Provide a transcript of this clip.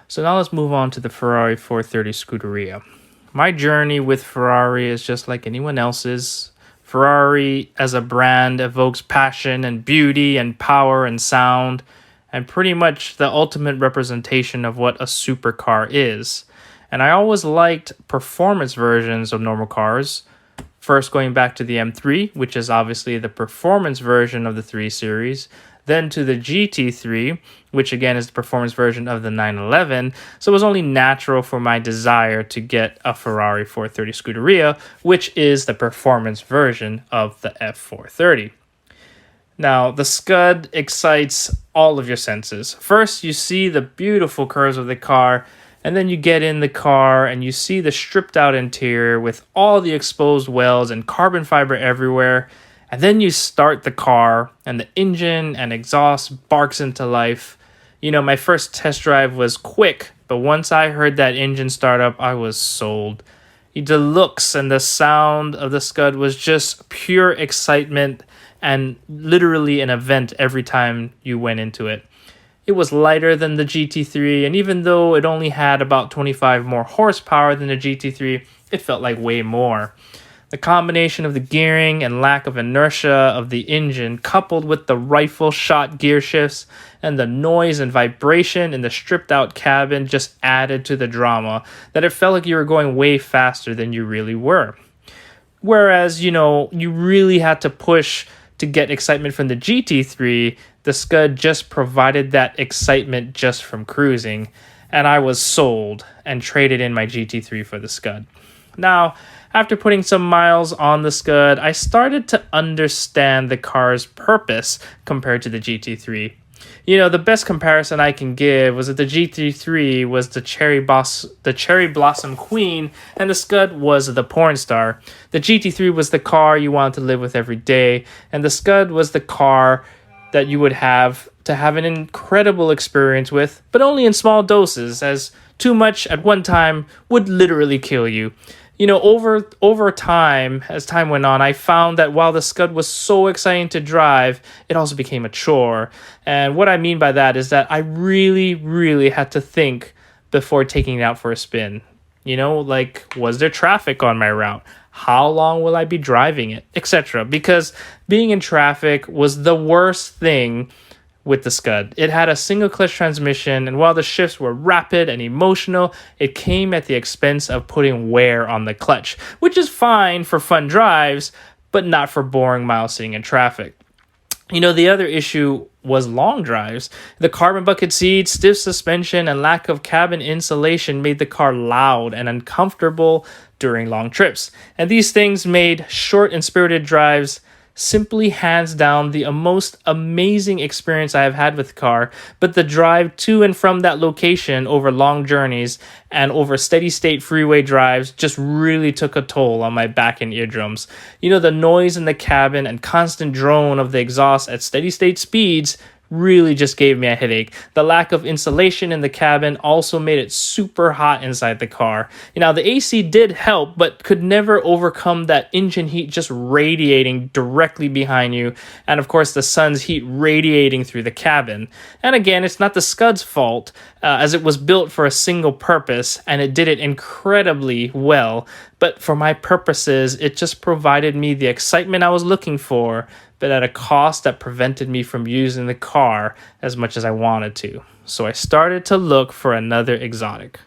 So now let's move on to the Ferrari 430 Scuderia. My journey with Ferrari is just like anyone else's. Ferrari as a brand evokes passion and beauty and power and sound, and pretty much the ultimate representation of what a supercar is. And I always liked performance versions of normal cars. First, going back to the M3, which is obviously the performance version of the 3 Series, then to the GT3, which again is the performance version of the 911. So it was only natural for my desire to get a Ferrari 430 Scuderia, which is the performance version of the F430. Now, the Scud excites all of your senses. First, you see the beautiful curves of the car, and then you get in the car and you see the stripped out interior with all the exposed welds and carbon fiber everywhere. And then you start the car and the engine and exhaust barks into life. You know, my first test drive was quick, but once I heard that engine start up, I was sold. The looks and the sound of the Scud was just pure excitement and literally an event every time you went into it. It was lighter than the GT3, and even though it only had about 25 more horsepower than the GT3, it felt like way more. The combination of the gearing and lack of inertia of the engine, coupled with the rifle shot gear shifts and the noise and vibration in the stripped out cabin, just added to the drama, that it felt like you were going way faster than you really were. Whereas, you really had to push to get excitement from the GT3, the Scud just provided that excitement just from cruising, and I was sold and traded in my GT3 for the Scud. Now, after putting some miles on the Scud, I started to understand the car's purpose compared to the GT3. The best comparison I can give was that the GT3 was the cherry blossom queen, and the Scud was the porn star. The GT3 was the car you wanted to live with every day, and the Scud was the car that you would have to have an incredible experience with, but only in small doses, as too much at one time would literally kill you. Over time, as time went on, I found that while the Scud was so exciting to drive, it also became a chore. And what I mean by that is that I really, really had to think before taking it out for a spin. Was there traffic on my route? How long will I be driving it? Etc. Because being in traffic was the worst thing with the Scud. It had a single clutch transmission, and while the shifts were rapid and emotional, it came at the expense of putting wear on the clutch, which is fine for fun drives, but not for boring miles sitting in traffic. The other issue was long drives. The carbon bucket seats, stiff suspension, and lack of cabin insulation made the car loud and uncomfortable during long trips. And these things made short and spirited drives simply hands down the most amazing experience I have had with the car, but the drive to and from that location over long journeys and over steady state freeway drives just really took a toll on my back and eardrums. The noise in the cabin and constant drone of the exhaust at steady state speeds really just gave me a headache. The lack of insulation in the cabin also made it super hot inside the car. The AC did help, but could never overcome that engine heat just radiating directly behind you, and of course the sun's heat radiating through the cabin. And again, it's not the Scud's fault, as it was built for a single purpose, and it did it incredibly well. But for my purposes, it just provided me the excitement I was looking for, but at a cost that prevented me from using the car as much as I wanted to. So I started to look for another exotic.